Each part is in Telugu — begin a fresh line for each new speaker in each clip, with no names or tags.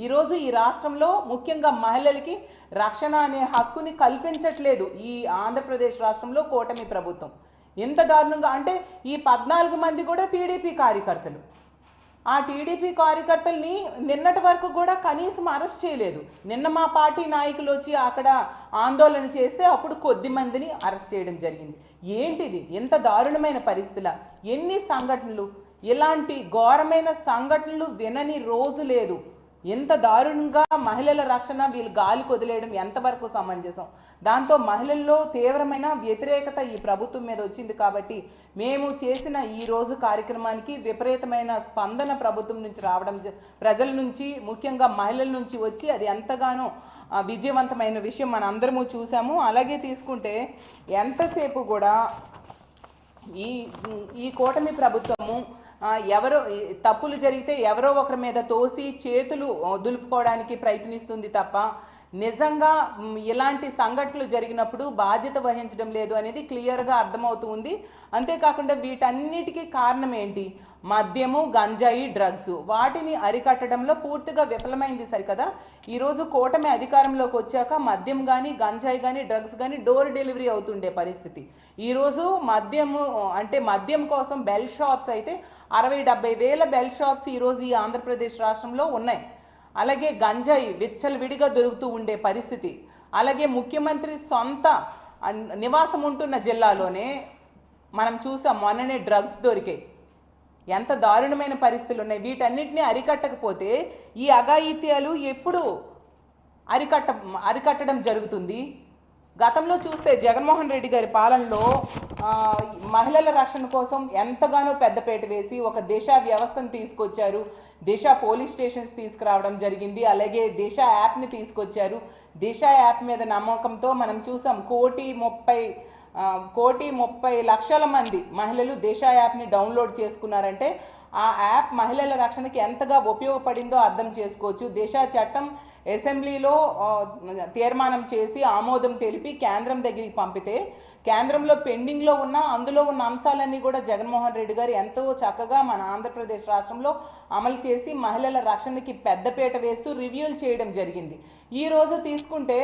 ఈరోజు ఈ రాష్ట్రంలో ముఖ్యంగా మహిళలకి రక్షణ అనే హక్కుని కల్పించట్లేదు ఈ ఆంధ్రప్రదేశ్ రాష్ట్రంలో కూటమి ప్రభుత్వం. ఎంత దారుణంగా అంటే ఈ 14 మంది కూడా టీడీపీ కార్యకర్తలు. ఆ టీడీపీ కార్యకర్తల్ని నిన్నటి వరకు కూడా కనీసం అరెస్ట్ చేయలేదు. నిన్న మా పార్టీ నాయకులు వచ్చి అక్కడ ఆందోళన చేస్తే అప్పుడు కొద్ది మందిని అరెస్ట్ చేయడం జరిగింది. ఏంటిది? ఎంత దారుణమైన పరిస్థితుల, ఎన్ని సంఘటనలు, ఇలాంటి ఘోరమైన సంఘటనలు వినని రోజు లేదు. ఎంత దారుణంగా మహిళల రక్షణ వీళ్ళు గాలికి వదిలేయడం ఎంతవరకు సమంజసం? దాంతో మహిళల్లో తీవ్రమైన వ్యతిరేకత ఈ ప్రభుత్వం మీద వచ్చింది. కాబట్టి మేము చేసిన ఈ రోజు కార్యక్రమానికి విపరీతమైన స్పందన ప్రభుత్వం నుంచి రావడం, ప్రజల నుంచి ముఖ్యంగా మహిళల నుంచి వచ్చి అది ఎంతగానో విజయవంతమైన విషయం మన అందరము చూసాము. అలాగే తీసుకుంటే ఎంతసేపు కూడా ఈ కూటమి ప్రభుత్వము ఎవరో తప్పులు జరిగితే ఎవరో ఒకరి మీద తోసి చేతులు దులుపుకోవడానికి ప్రయత్నిస్తుంది తప్ప నిజంగా ఇలాంటి సంఘటనలు జరిగినప్పుడు బాధ్యత వహించడం లేదు అనేది క్లియర్గా అర్థమవుతుంది. అంతేకాకుండా వీటన్నిటికీ కారణం ఏంటి? మద్యము, గంజాయి, డ్రగ్స్. వాటిని అరికట్టడంలో పూర్తిగా విఫలమైంది సరికదా. ఈరోజు కూటమి అధికారంలోకి వచ్చాక మద్యం కానీ, గంజాయి కానీ, డ్రగ్స్ కానీ డోర్ డెలివరీ అవుతుండే పరిస్థితి. ఈరోజు మద్యం కోసం బెల్ షాప్స్ అయితే 60-70 వేల బెల్ షాప్స్ ఈరోజు ఈ ఆంధ్రప్రదేశ్ రాష్ట్రంలో ఉన్నాయి. అలాగే గంజాయి విచ్చలవిడిగా దొరుకుతూ ఉండే పరిస్థితి. అలాగే ముఖ్యమంత్రి సొంత నివాసం ఉంటున్న జిల్లాలోనే మనం చూసాం మొన్ననే డ్రగ్స్ దొరికాయి. ఎంత దారుణమైన పరిస్థితులు ఉన్నాయి. వీటన్నిటిని అరికట్టకపోతే ఈ అఘాయిత్యాలు ఎప్పుడు అరికట్టడం జరుగుతుంది? గతంలో చూస్తే జగన్మోహన్ రెడ్డి గారి పాలనలో మహిళల రక్షణ కోసం ఎంతగానో పెద్దపేట వేసి ఒక దిశ వ్యవస్థను తీసుకొచ్చారు. దిశ పోలీస్ స్టేషన్స్ తీసుకురావడం జరిగింది. అలాగే దిశ యాప్ని తీసుకొచ్చారు. దిశ యాప్ మీద నమ్మకంతో మనం చూసాం 1,30,00,000 మంది మహిళలు దిశ యాప్ని డౌన్లోడ్ చేసుకున్నారంటే ఆ యాప్ మహిళల రక్షణకి ఎంతగా ఉపయోగపడిందో అర్థం చేసుకోవచ్చు. దిశ చట్టం అసెంబ్లీలో తీర్మానం చేసి ఆమోదం తెలిపి కేంద్రం దగ్గరికి పంపితే కేంద్రంలో పెండింగ్లో అందులో ఉన్న అంశాలన్నీ కూడా జగన్మోహన్ రెడ్డి గారు ఎంతో చక్కగా మన ఆంధ్రప్రదేశ్ రాష్ట్రంలో అమలు చేసి మహిళల రక్షణకి పెద్దపీట వేస్తూ రివ్యూలు చేయడం జరిగింది. ఈరోజు తీసుకుంటే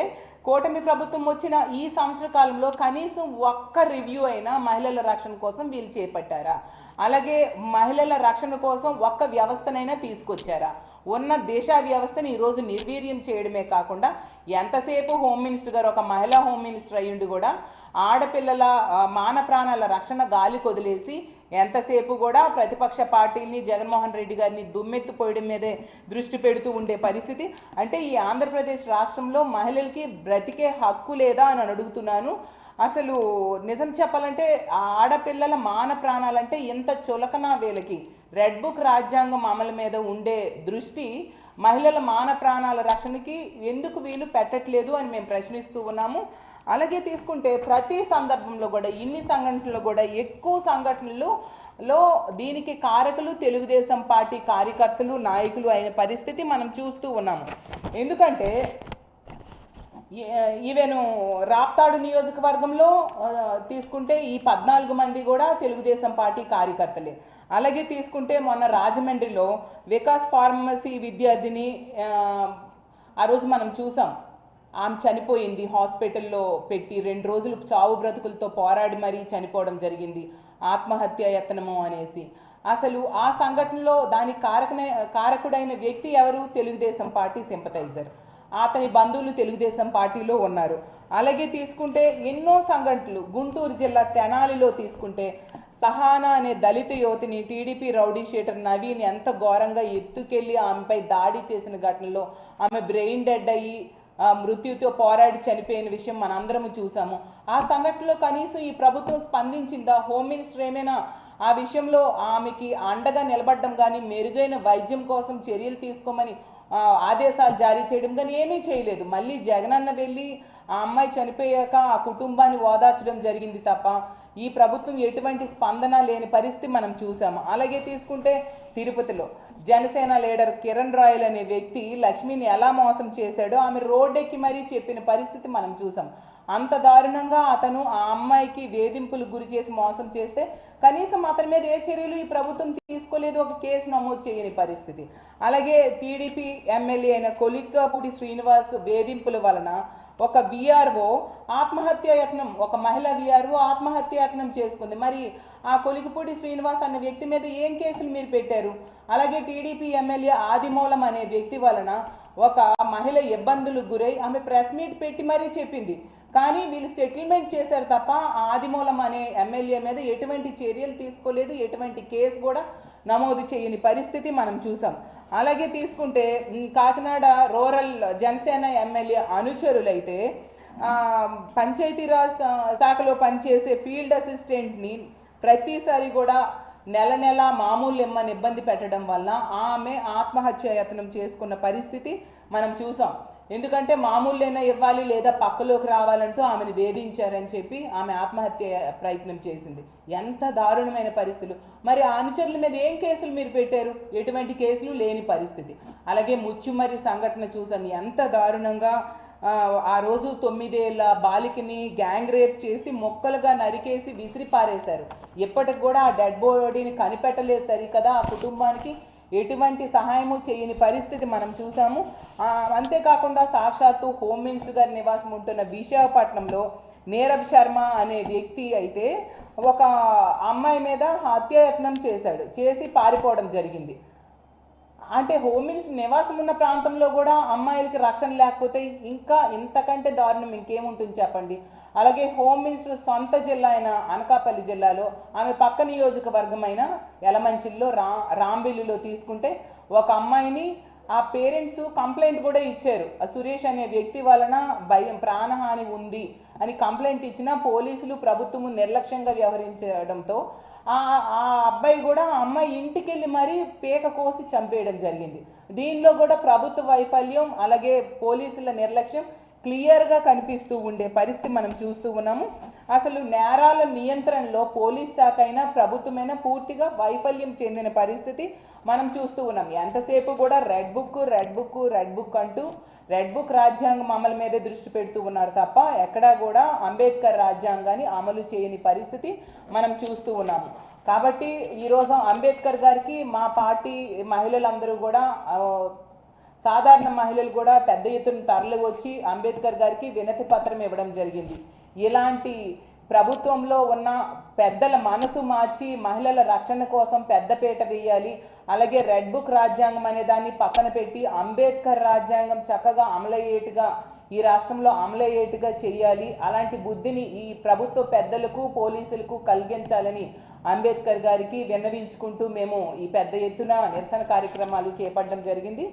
కూటమి ప్రభుత్వం వచ్చిన ఈ సంవత్సర కాలంలో కనీసం ఒక్క రివ్యూ అయినా మహిళల రక్షణ కోసం వీళ్ళు చేపట్టారా? అలాగే మహిళల రక్షణ కోసం ఒక్క వ్యవస్థనైనా తీసుకొచ్చారా? ఉన్న దేశ వ్యవస్థని ఈరోజు నిర్వీర్యం చేయడమే కాకుండా ఎంతసేపు హోమ్ మినిస్టర్ గారు ఒక మహిళా హోమ్ మినిస్టర్ అయ్యుండి కూడా ఆడపిల్లల మాన ప్రాణాల రక్షణ గాలి కొదిలేసి ఎంతసేపు కూడా ప్రతిపక్ష పార్టీని జగన్మోహన్ రెడ్డి గారిని దుమ్మెత్తిపోయడం మీదే దృష్టి పెడుతూ ఉండే పరిస్థితి. అంటే ఈ ఆంధ్రప్రదేశ్ రాష్ట్రంలో మహిళలకి బ్రతికే హక్కు లేదా అని అడుగుతున్నాను. అసలు నిజం చెప్పాలంటే ఆడపిల్లల మాన ప్రాణాలంటే ఎంత చులకన వీళ్ళకి. రెడ్ బుక్ రాజ్యాంగం అమలు మీద ఉండే దృష్టి మహిళల మాన ప్రాణాల రక్షణకి ఎందుకు వీలు పెట్టట్లేదు అని మేము ప్రశ్నిస్తూ ఉన్నాము. అలాగే తీసుకుంటే ప్రతి సందర్భంలో కూడా ఇన్ని సంఘటనలు కూడా ఎక్కువ సంఘటనలలో దీనికి కారకులు తెలుగుదేశం పార్టీ కార్యకర్తలు, నాయకులు అయిన పరిస్థితి మనం చూస్తూ ఉన్నాము. ఎందుకంటే ఈవెను రాప్తాడు నియోజకవర్గంలో తీసుకుంటే ఈ 14 మంది కూడా తెలుగుదేశం పార్టీ కార్యకర్తలే. అలాగే తీసుకుంటే మొన్న రాజమండ్రిలో వికాస్ ఫార్మసీ విద్యార్థిని ఆ రోజు మనం చూసాం. ఆమె చనిపోయింది. హాస్పిటల్లో పెట్టి 2 రోజులు చావు బ్రతుకులతో పోరాడి మరీ చనిపోవడం జరిగింది. ఆత్మహత్య యత్నము అనేసి. అసలు ఆ సంఘటనలో దానికి కారకుడైన వ్యక్తి ఎవరు? Telugu Desam party sympathiser. అతని బంధువులు తెలుగుదేశం పార్టీలో ఉన్నారు. అలాగే తీసుకుంటే ఎన్నో సంఘటనలు గుంటూరు జిల్లా తెనాలిలో తీసుకుంటే సహానా అనే దళిత యువతిని టీడీపీ రౌడీ షీటర్ నవీన్ ఎంత ఘోరంగా ఎత్తుకెళ్ళి ఆమెపై దాడి చేసిన ఘటనలో ఆమె బ్రెయిన్ డెడ్ అయ్యి మృత్యుతో పోరాడి చనిపోయిన విషయం మనందరము చూసాము. ఆ సంఘటనలో కనీసం ఈ ప్రభుత్వం స్పందించిందా? హోమ్ మినిస్టర్ ఏమైనా ఆ విషయంలో ఆమెకి అండగా నిలబడడం కానీ మెరుగైన వైద్యం కోసం చర్యలు తీసుకోమని ఆదేశాలు జారీ చేయడం కానీ ఏమీ చేయలేదు. మళ్ళీ జగనన్న వెళ్ళి ఆ అమ్మాయి చనిపోయాక ఆ కుటుంబాన్ని ఓదార్చడం జరిగింది తప్ప ఈ ప్రభుత్వం ఎటువంటి స్పందన లేని పరిస్థితి మనం చూసాము. అలాగే తీసుకుంటే తిరుపతిలో జనసేన లీడర్ కిరణ్ రాయల్ అనే వ్యక్తి లక్ష్మిని ఎలా మోసం చేశాడో ఆమె రోడ్డెక్కి మరీ చెప్పిన పరిస్థితి మనం చూసాం. అంత దారుణంగా అతను ఆ అమ్మాయికి వేధింపులకు గురి చేసి మోసం చేస్తే కనీసం అతని మీద ఏ చర్యలు ఈ ప్రభుత్వం తీసుకోలేదు, ఒక కేసు నమోదు చేయని పరిస్థితి. అలాగే టీడీపీ ఎమ్మెల్యే అయిన కొలిక్కాపూడి శ్రీనివాస్ వేధింపుల వలన ఒక విఆర్ఓ ఆత్మహత్యాయత్నం, ఒక మహిళ విఆర్ఓ ఆత్మహత్యాయత్నం చేసుకుంది. మరి ఆ కొలికపూడి శ్రీనివాస్ అనే వ్యక్తి మీద ఏం కేసులు మీరు పెట్టారు? అలాగే టీడీపీ ఎమ్మెల్యే ఆదిమూలం అనే వ్యక్తి వలన ఒక మహిళ ఇబ్బందులకు గురై ఆమె ప్రెస్ మీట్ పెట్టి మరీ చెప్పింది. కానీ వీళ్ళు సెటిల్మెంట్ చేశారు తప్ప ఆదిమూలం అనే ఎమ్మెల్యే మీద ఎటువంటి చర్యలు తీసుకోలేదు, ఎటువంటి కేసు కూడా నమోదు చేయని పరిస్థితి మనం చూసాం. అలాగే తీసుకుంటే కాకినాడ రూరల్ జనసేన ఎమ్మెల్యే అనుచరులైతే పంచాయతీరాజ్ శాఖలో పనిచేసే ఫీల్డ్ అసిస్టెంట్ని ప్రతిసారి కూడా నెల నెల మామూలు ఇమ్మని ఇబ్బంది పెట్టడం వల్ల ఆమె ఆత్మహత్యాయత్నం చేసుకున్న పరిస్థితి మనం చూసాం. ఎందుకంటే మామూలుైనా ఇవ్వాలి లేదా పక్కలోకి రావాలంటూ ఆమెను వేధించారని చెప్పి ఆమె ఆత్మహత్య ప్రయత్నం చేసింది. ఎంత దారుణమైన పరిస్థితులు! మరి ఆ అనుచరుల మీద ఏం కేసులు మీరు పెట్టారు? ఎటువంటి కేసులు లేని పరిస్థితి. అలాగే ముచ్చుమర్రి సంఘటన చూసాను, ఎంత దారుణంగా ఆ రోజు 9 ఏళ్ల బాలికని గ్యాంగ్ రేప్ చేసి మొక్కలుగా నరికేసి విసిరి పారేశారు. ఇప్పటికి కూడా ఆ డెడ్ బాడీని కనిపెట్టలేదు సరికదా. ఆ కుటుంబానికి ఎటువంటి సహాయము చేయని పరిస్థితి మనం చూసాము. అంతేకాకుండా సాక్షాత్తు హోమ్ మినిస్టర్ గారి నివాసం ఉంటున్న విశాఖపట్నంలో నీరబ్ శర్మ అనే వ్యక్తి అయితే ఒక అమ్మాయి మీద హత్యాయత్నం చేసి పారిపోవడం జరిగింది. అంటే హోమ్ మినిస్టర్ నివాసం ఉన్న ప్రాంతంలో కూడా అమ్మాయిలకి రక్షణ లేకపోతే ఇంకా ఇంతకంటే దారుణం ఇంకేముంటుంది చెప్పండి. అలాగే హోమ్ మినిస్టర్ సొంత జిల్లా అయిన అనకాపల్లి జిల్లాలో ఆమె పక్క నియోజకవర్గమైన యలమంచిల్లో రాంబిల్లిలో తీసుకుంటే ఒక అమ్మాయిని ఆ పేరెంట్స్ కంప్లైంట్ కూడా ఇచ్చారు. ఆ సురేష్ అనే వ్యక్తి వలన భయం, ప్రాణహాని ఉంది అని కంప్లైంట్ ఇచ్చినా పోలీసులు ప్రభుత్వము నిర్లక్ష్యంగా వ్యవహరించడంతో ఆ అబ్బాయి కూడా ఆ అమ్మాయి ఇంటికి వెళ్ళి మరీ పేక కోసి చంపేయడం జరిగింది. దీనిలో కూడా ప్రభుత్వ వైఫల్యం అలాగే పోలీసుల నిర్లక్ష్యం క్లియర్గా కనిపిస్తూ ఉండే పరిస్థితి మనం చూస్తూ ఉన్నాము. అసలు నేరాల నియంత్రణలో పోలీస్ శాఖ అయినా ప్రభుత్వమైనా పూర్తిగా వైఫల్యం చెందిన పరిస్థితి మనం చూస్తూ ఉన్నాం. ఎంతసేపు కూడా రెడ్ బుక్ అంటూ రెడ్ బుక్ రాజ్యాంగం అమలు మీదే దృష్టి పెడుతూ ఉన్నారు తప్ప ఎక్కడా కూడా అంబేద్కర్ రాజ్యాంగాన్ని అమలు చేయని పరిస్థితి మనం చూస్తూ ఉన్నాము. కాబట్టి ఈరోజు అంబేద్కర్ గారికి మా పార్టీ మహిళలందరూ కూడా సాధారణ మహిళలు కూడా పెద్ద ఎత్తున తరలి వచ్చి అంబేద్కర్ గారికి వినతి పత్రం ఇవ్వడం జరిగింది. ఇలాంటి ప్రభుత్వంలో ఉన్న పెద్దల మనసు మార్చి మహిళల రక్షణ కోసం పెద్దపీట వేయాలి. అలాగే రెడ్ బుక్ రాజ్యాంగం అనే దాన్ని పక్కన పెట్టి అంబేద్కర్ రాజ్యాంగం చక్కగా అమలయ్యేట్టుగా ఈ రాష్ట్రంలో అమలయ్యేట్టుగా చేయాలి. అలాంటి బుద్ధిని ఈ ప్రభుత్వ పెద్దలకు పోలీసులకు కలిగించాలని అంబేద్కర్ గారికి విన్నవించుకుంటూ మేము ఈ పెద్ద ఎత్తున నిరసన కార్యక్రమాలు చేపట్టడం జరిగింది.